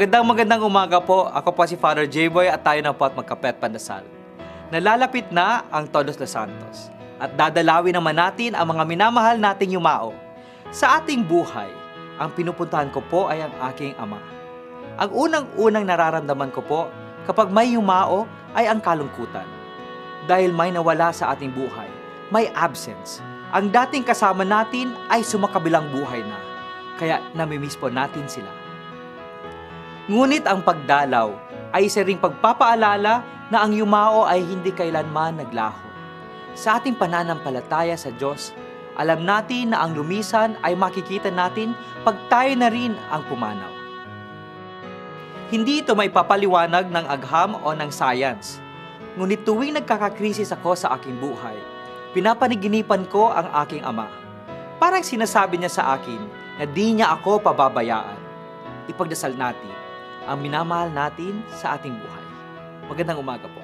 Magandang umaga po. Ako po si Father J-Boy at tayo na po at magkapet pandasal. Nalalapit na ang Todos los Santos at dadalawin naman natin ang mga minamahal nating yumao. Sa ating buhay, ang pinupuntahan ko po ay ang aking ama. Ang unang-unang nararamdaman ko po kapag may yumao ay ang kalungkutan. Dahil may nawala sa ating buhay, may absence. Ang dating kasama natin ay sumakabilang buhay na, kaya namimiss po natin sila. Ngunit ang pagdalaw ay isa ring pagpapaalala na ang yumao ay hindi kailanman naglaho. Sa ating pananampalataya sa Diyos, alam natin na ang lumisan ay makikita natin pag tayo na rin ang pumanaw. Hindi ito may papaliwanag ng agham o ng science. Ngunit tuwing nagkakakrisis ako sa aking buhay, pinapaniginipan ko ang aking ama. Parang sinasabi niya sa akin na di niya ako pababayaan. Ipagdasal natin ang minamahal natin sa ating buhay. Magandang umaga po.